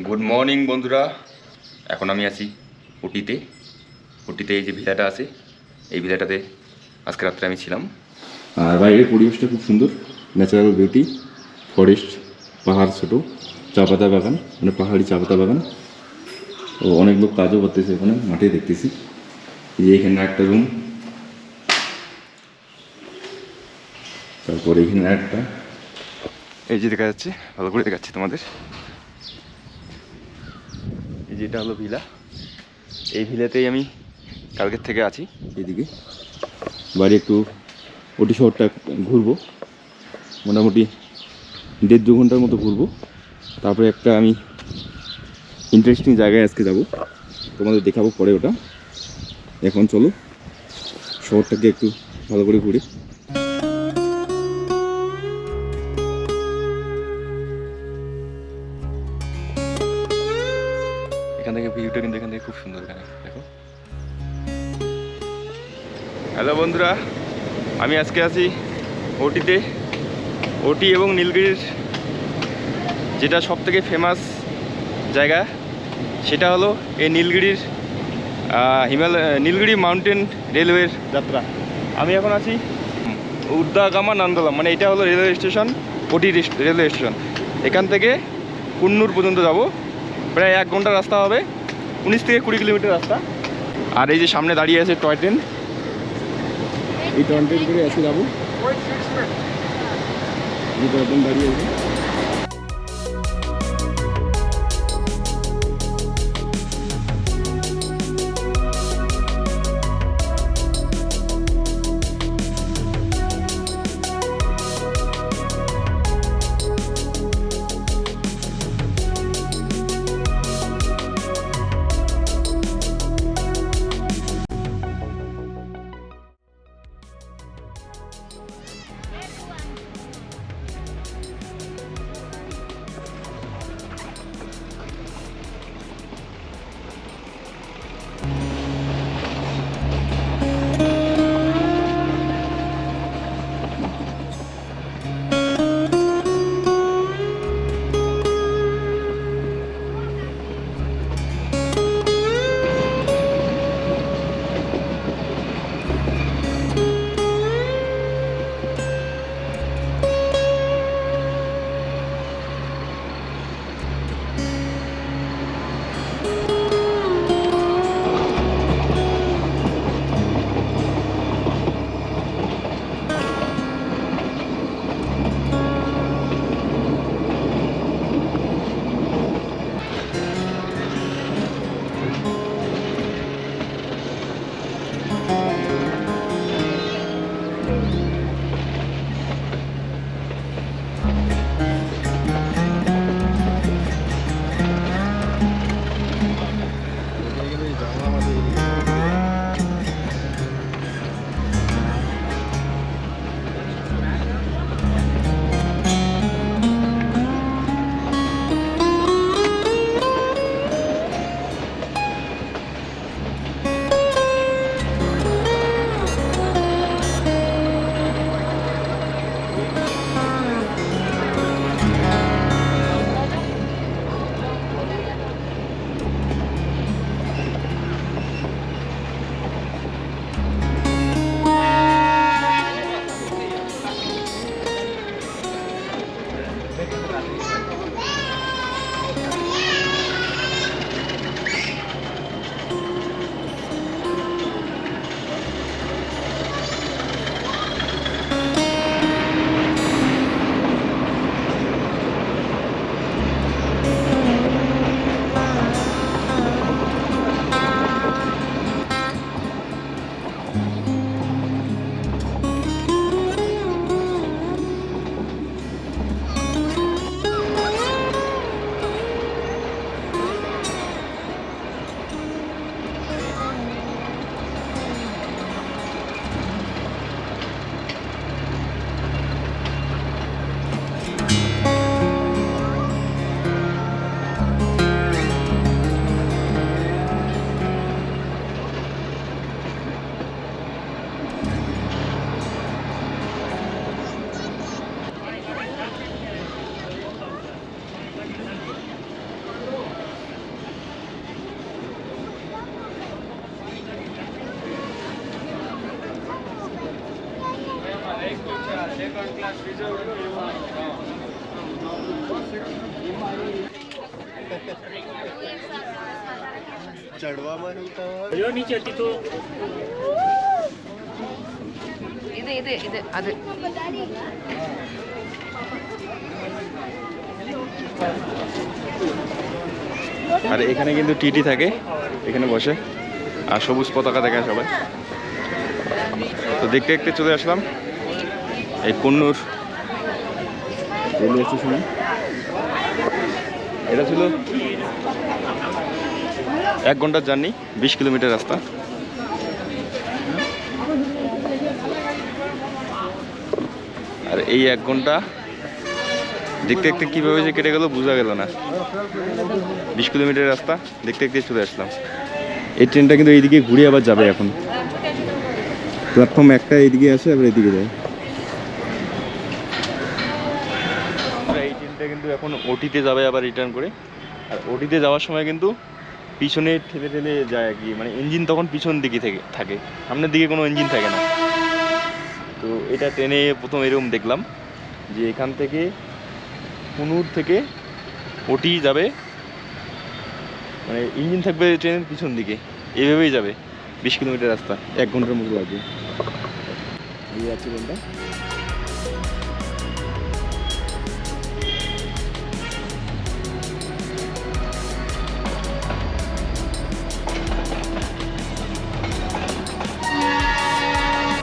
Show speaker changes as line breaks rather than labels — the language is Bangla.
গুড মর্নিং বন্ধুরা। এখন আমি আছি উটিতে। এই যে ভিলাটা আছে, এই ভিলাটাতে আজকে রাত্রে আমি ছিলাম। আর বাইরের পরিবেশটা খুব সুন্দর, ন্যাচারাল বিউটি, ফরেস্ট, পাহাড়, ছোটো চা পাতা বাগান, মানে পাহাড়ি চা পাতা বাগান। ও অনেক লোক কাজও করতেছে এখানে, মাঠে দেখতেছি। এই যে এখানে একটা রুম, তারপরে এখানে একটা, এই যে দেখা যাচ্ছে, ভালো করে দেখাচ্ছি তোমাদের। এই যে এটা হলো ভিলা। এই ভিলাতেই আমি কালকের থেকে আছি। এদিকে বাড়ি একটু ওটি শহরটা ঘুরবো, মোটামুটি 1.5-2 ঘন্টার মতো ঘুরবো। তারপরে একটা আমি ইন্টারেস্টিং জায়গায় আজকে যাব, তোমাদের দেখাবো পরে ওটা। এখন চলো শহরটাকে একটু ভালো করে ঘুরি। এখান থেকে ভিউটা কিন্তু এখান থেকে খুব সুন্দর, এখানে দেখো। হ্যালো বন্ধুরা, আমি আজকে আছি ওটিতে। ওটি এবং নীলগিরির যেটা সব থেকে ফেমাস জায়গা, সেটা হলো এই নীলগিরির নীলগিরি মাউন্টেন রেলওয়ের যাত্রা। আমি এখন আছি উদ্দাগামা নান্দলাম, মানে এটা হলো রেলওয়ে স্টেশন, ওটি রেলওয়ে স্টেশন। এখান থেকে কুন্নুর পর্যন্ত যাব, প্রায় 1 ঘন্টার রাস্তা হবে, 19 থেকে 20 কিলোমিটার রাস্তা। আর এই যে সামনে দাঁড়িয়ে আছে টয় ট্রেন, এই টয় ট্রেন করে এসে যাবো। এই টয় ট্রেন দাঁড়িয়ে আছে।
ಇದು ಅದು
আর এখানে কিন্তু টিটি থাকে, এখানে বসে আর সবুজ পতাকা দেখে সবাই। তো দেখতে দেখতে চলে আসলাম এই কন্নুর রেলওয়ে স্টেশনে। এটা ছিল 1 ঘন্টার জার্নি, 20 কিলোমিটার রাস্তা। আর এই 1 ঘন্টা দেখতে দেখতে কীভাবে যে কেটে গেল বোঝা গেল না। 20 কিলোমিটার রাস্তা দেখতে দেখতে চলে আসলাম। এই ট্রেনটা কিন্তু এইদিকে ঘুরে আবার যাবে এখন, প্ল্যাটফর্ম একটা এইদিকে আসে আবার এইদিকে যায়। এই ট্রেনটা কিন্তু এখন ওটিতে যাবে আবার রিটার্ন করে। আর ওটিতে যাওয়ার সময় কিন্তু পিছনে ঠেলে ঠেলে যায় আর কি, মানে ইঞ্জিন তখন পিছন দিকে থেকে থাকে, সামনের দিকে কোনো ইঞ্জিন থাকে না। তো এটা ট্রেনে প্রথম এরকম দেখলাম যে এখান থেকে কুনুর থেকে ওটি যাবে, মানে ইঞ্জিন থাকবে ট্রেনের পিছন দিকে, এইভাবেই যাবে 20 কিলোমিটার রাস্তা, 1 ঘন্টার মতো লাগবে। এই আছে ট্রেনটা।